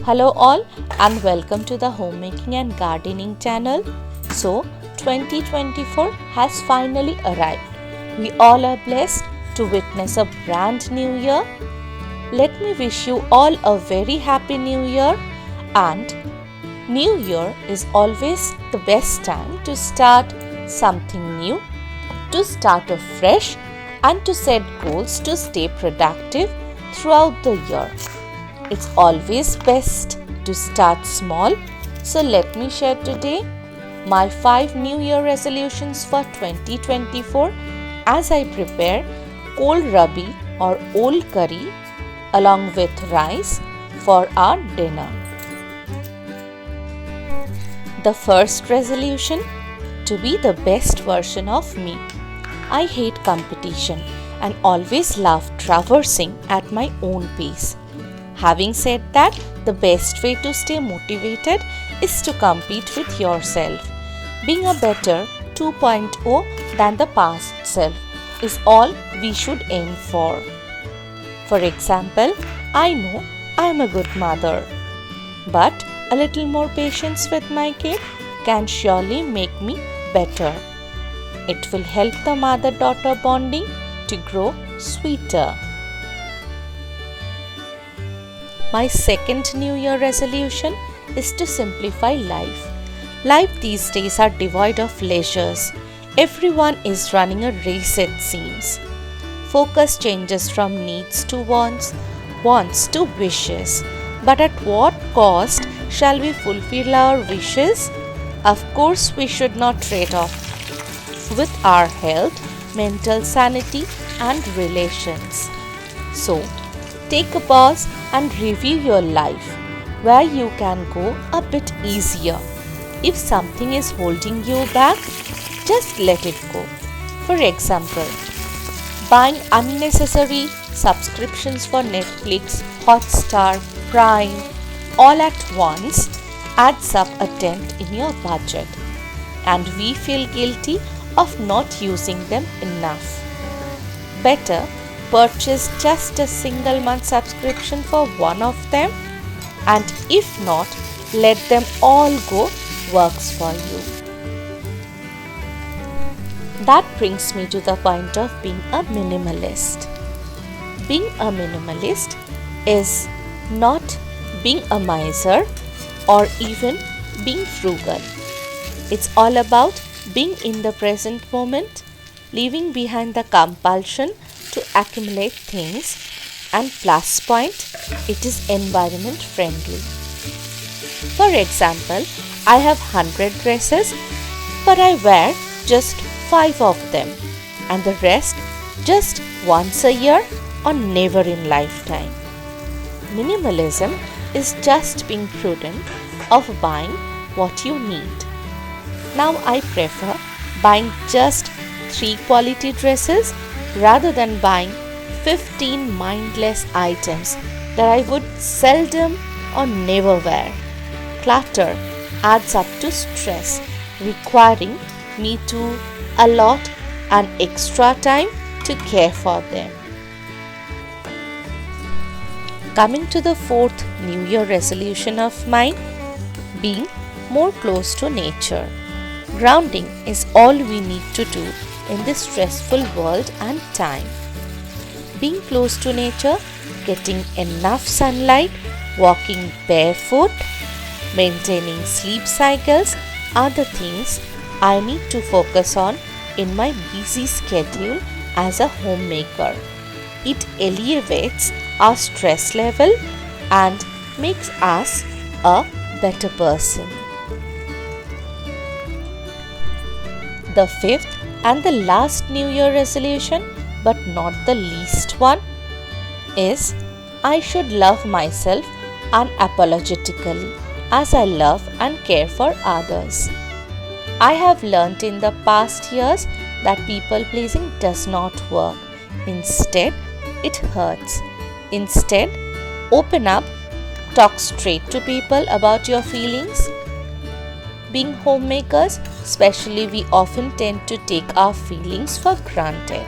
Hello all and welcome to the homemaking and gardening channel. So 2024 has finally arrived. We all are blessed to witness a brand new year. Let me wish you all a very happy new year, and new year is always the best time to start something new, to start afresh and to set goals to stay productive throughout the year. It's always best to start small. So let me share today my 5 New Year resolutions for 2024 as I prepare Kohl Rabi or old curry along with rice for our dinner. The first resolution: to be the best version of me. I hate competition and always love traversing at my own pace. Having said that, the best way to stay motivated is to compete with yourself. Being a better 2.0 than the past self is all we should aim for. For example, I know I am a good mother, but a little more patience with my kid can surely make me better. It will help the mother-daughter bonding to grow sweeter. My second New Year resolution is to simplify life. Life these days are devoid of leisures. Everyone is running a race, it seems. Focus changes from needs to wants, wants to wishes. But at what cost shall we fulfill our wishes? Of course, we should not trade off with our health, mental sanity and relations. So, take a pause and review your life where you can go a bit easier. If something is holding you back, just let it go. For example, buying unnecessary subscriptions for Netflix, Hotstar, Prime all at once adds up a dent in your budget, and we feel guilty of not using them enough. Better purchase just a single month subscription for one of them, and if not, let them all go works for you. That brings me to the point of being a minimalist. Being a minimalist is not being a miser or even being frugal. It's all about being in the present moment, leaving behind the compulsion to accumulate things, and plus point, it is environment friendly. For example, I have 100 dresses, but I wear just 5 of them, and the rest just once a year or never in lifetime. Minimalism is just being prudent of buying what you need. Now I prefer buying just 3 quality dresses rather than buying 15 mindless items that I would seldom or never wear. Clutter adds up to stress, requiring me to allot an extra time to care for them. Coming to the fourth New Year resolution of mine, being more close to nature. Grounding is all we need to do in this stressful world and time. Being close to nature, getting enough sunlight, walking barefoot, maintaining sleep cycles are the things I need to focus on in my busy schedule as a homemaker. It alleviates our stress level and makes us a better person. The fifth and the last New Year resolution, but not the least one, is I should love myself unapologetically as I love and care for others. I have learnt in the past years that people pleasing does not work. Instead, it hurts. Instead, open up, talk straight to people about your feelings. Being homemakers, especially, we often tend to take our feelings for granted.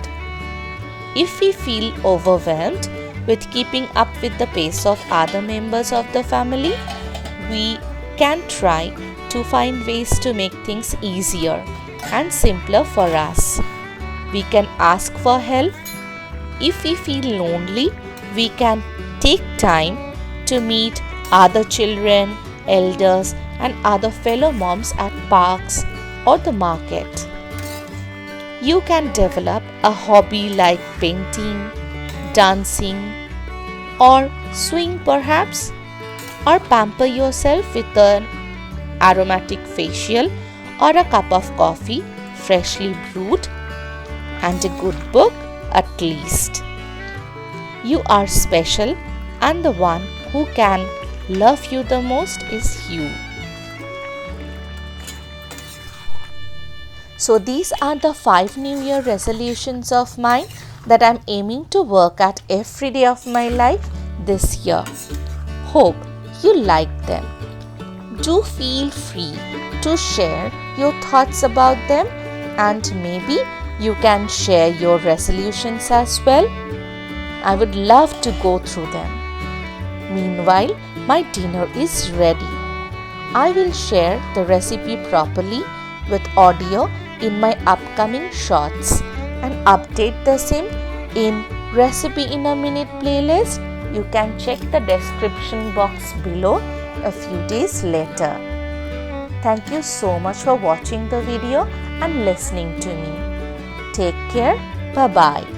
If we feel overwhelmed, with keeping up with the pace of other members of the family, we can try to find ways to make things easier and simpler for us. We can ask for help. If we feel lonely, we can take time to meet other children, elders, and other fellow moms at parks or the market. You can develop a hobby like painting, dancing, or sewing perhaps, or pamper yourself with an aromatic facial or a cup of coffee freshly brewed and a good book at least. You are special, and the one who can love you the most is you. So these are the 5 New Year resolutions of mine that I'm aiming to work at every day of my life this year. Hope you like them. Do feel free to share your thoughts about them, and maybe you can share your resolutions as well. I would love to go through them. Meanwhile, my dinner is ready. I will share the recipe properly with audio in my upcoming shorts and update the same in Recipe in a Minute playlist. You can check the description box below a few days later. Thank you so much for watching the video and listening to me. Take care. Bye-bye.